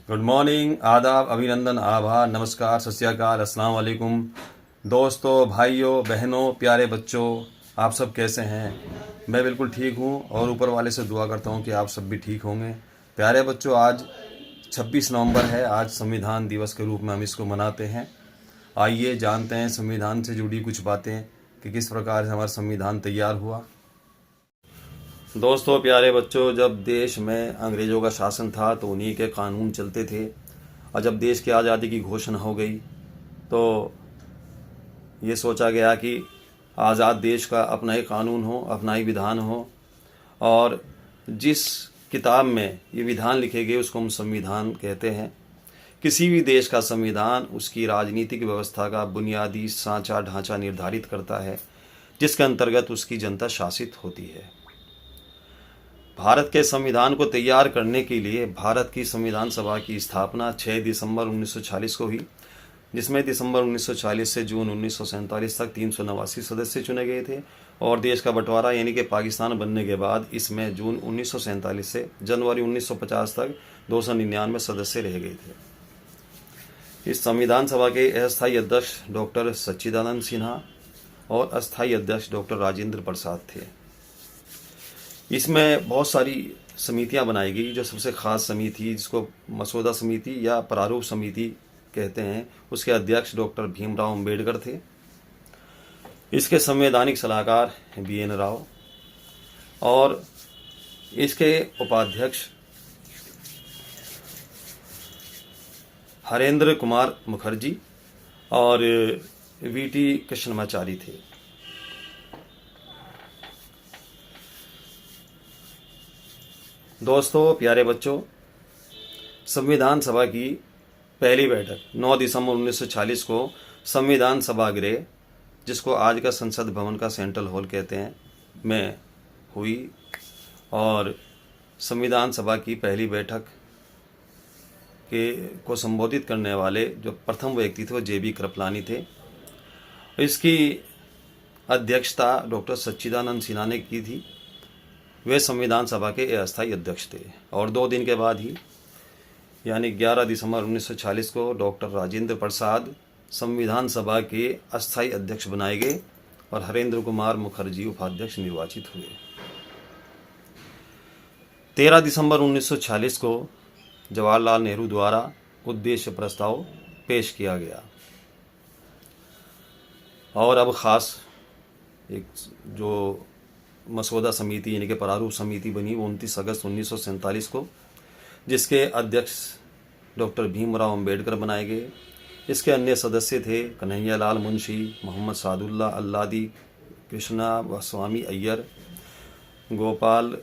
Good morning, आदाब, अभिनंदन, आभार, नमस्कार, सत श्री अकाल, अस्सलाम वालेकुम। दोस्तों, भाइयों, बहनों, प्यारे बच्चों, आप सब कैसे हैं? मैं बिल्कुल ठीक हूँ और ऊपर वाले से दुआ करता हूँ कि आप सब भी ठीक होंगे। प्यारे बच्चों, आज 26 नवंबर है। आज संविधान दिवस के रूप में हम इसको मनाते हैं। आइए जानते हैं संविधान से जुड़ी कुछ बातें कि किस प्रकार से हमारा संविधान तैयार हुआ। दोस्तों, प्यारे बच्चों, जब देश में अंग्रेज़ों का शासन था तो उन्हीं के कानून चलते थे, और जब देश की आज़ादी की घोषणा हो गई तो ये सोचा गया कि आज़ाद देश का अपना ही कानून हो, अपना ही विधान हो, और जिस किताब में ये विधान लिखे गए उसको हम संविधान कहते हैं। किसी भी देश का संविधान उसकी राजनीतिक व्यवस्था का बुनियादी सांचा ढांचा निर्धारित करता है, जिसके अंतर्गत उसकी जनता शासित होती है। भारत के संविधान को तैयार करने के लिए भारत की संविधान सभा की स्थापना 6 दिसंबर 1940 को हुई, जिसमें दिसंबर 1940 से जून 1947 तक 389 सदस्य चुने गए थे, और देश का बंटवारा यानी कि पाकिस्तान बनने के बाद इसमें जून 1947 से जनवरी 1950 तक 299 सदस्य रह गए थे। इस संविधान सभा के अस्थायी अध्यक्ष डॉक्टर सच्चिदानंद सिन्हा और अस्थायी अध्यक्ष डॉक्टर राजेंद्र प्रसाद थे। इसमें बहुत सारी समितियां बनाई गई। जो सबसे खास समिति, जिसको मसौदा समिति या प्रारूप समिति कहते हैं, उसके अध्यक्ष डॉक्टर भीमराव अंबेडकर थे। इसके संवैधानिक सलाहकार BN राव, और इसके उपाध्यक्ष हरेंद्र कुमार मुखर्जी और VT कृष्णमाचारी थे। दोस्तों, प्यारे बच्चों, संविधान सभा की पहली बैठक 9 दिसंबर 1940 को संविधान सभागृह, जिसको आज का संसद भवन का सेंट्रल हॉल कहते हैं, में हुई। और संविधान सभा की पहली बैठक को संबोधित करने वाले जो प्रथम व्यक्ति थे वो JB कृपलानी थे। इसकी अध्यक्षता डॉक्टर सच्चिदानंद सिन्हा ने की थी। वे संविधान सभा के अस्थायी अध्यक्ष थे। और 2 दिन के बाद ही यानी 11 दिसंबर 1940 को डॉक्टर राजेंद्र प्रसाद संविधान सभा के अस्थायी अध्यक्ष बनाए गए और हरेंद्र कुमार मुखर्जी उपाध्यक्ष निर्वाचित हुए। 13 दिसंबर 1940 को जवाहरलाल नेहरू द्वारा उद्देश्य प्रस्ताव पेश किया गया। और अब ख़ास एक जो मसौदा समिति यानी कि प्रारूप समिति बनी, वो 29 अगस्त 1947 को, जिसके अध्यक्ष डॉक्टर भीमराव अंबेडकर बनाए गए। इसके अन्य सदस्य थे कन्हैयालाल मुंशी, मोहम्मद सादुल्ला अल्लादी, कृष्णा स्वामी अय्यर, गोपाल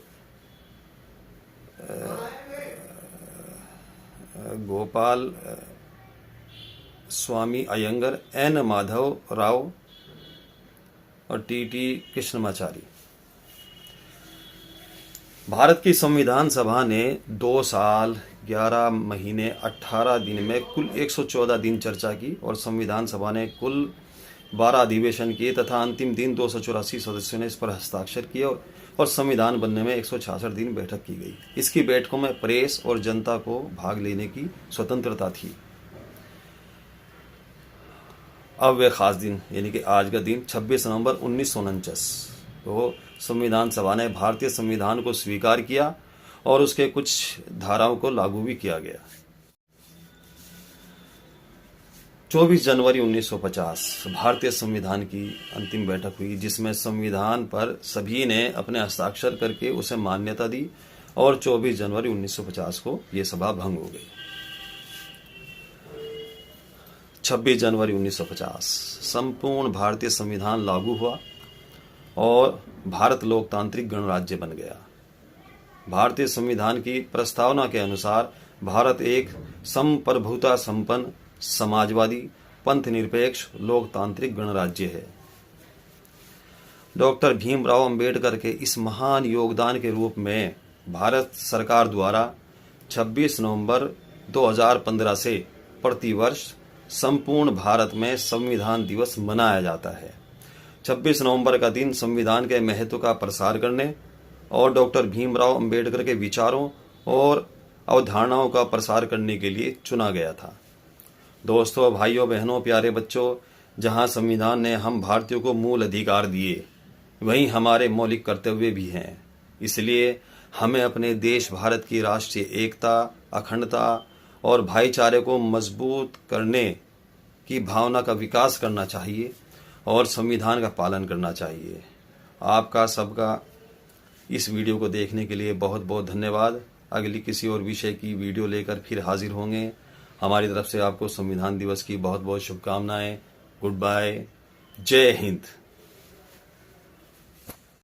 स्वामी अयंगर, N माधव राव और TT कृष्णमाचारी। भारत की संविधान सभा ने 2 साल 11 महीने 18 दिन में कुल 114 दिन चर्चा की, और संविधान सभा ने कुल 12 अधिवेशन किए तथा अंतिम दिन 284 सदस्यों ने इस पर हस्ताक्षर किए, और संविधान बनने में 166 दिन बैठक की गई। इसकी बैठकों में प्रेस और जनता को भाग लेने की स्वतंत्रता थी। अब वे खास दिन यानी कि आज का दिन 26 नवंबर 1949 तो संविधान सभा ने भारतीय संविधान को स्वीकार किया और उसके कुछ धाराओं को लागू भी किया गया। 24 जनवरी 1950 भारतीय संविधान की अंतिम बैठक हुई, जिसमें संविधान पर सभी ने अपने हस्ताक्षर करके उसे मान्यता दी, और 24 जनवरी 1950 को ये सभा भंग हो गई। 26 जनवरी 1950 संपूर्ण भारतीय संविधान लागू हुआ और भारत लोकतांत्रिक गणराज्य बन गया। भारतीय संविधान की प्रस्तावना के अनुसार भारत एक संप्रभुता संपन्न, समाजवादी, पंथ निरपेक्ष, लोकतांत्रिक गणराज्य है। डॉक्टर भीमराव अंबेडकर के इस महान योगदान के रूप में भारत सरकार द्वारा 26 नवंबर 2015 से प्रतिवर्ष संपूर्ण भारत में संविधान दिवस मनाया जाता है। 26 नवंबर का दिन संविधान के महत्व का प्रसार करने और डॉक्टर भीमराव अंबेडकर के विचारों और अवधारणाओं का प्रसार करने के लिए चुना गया था। दोस्तों, भाइयों, बहनों, प्यारे बच्चों, जहां संविधान ने हम भारतीयों को मूल अधिकार दिए, वहीं हमारे मौलिक कर्तव्य भी हैं। इसलिए हमें अपने देश भारत की राष्ट्रीय एकता, अखंडता और भाईचारे को मजबूत करने की भावना का विकास करना चाहिए और संविधान का पालन करना चाहिए। आपका सबका इस वीडियो को देखने के लिए बहुत बहुत धन्यवाद। अगली किसी और विषय की वीडियो लेकर फिर हाजिर होंगे। हमारी तरफ से आपको संविधान दिवस की बहुत बहुत शुभकामनाएं। Good bye. जय हिंद।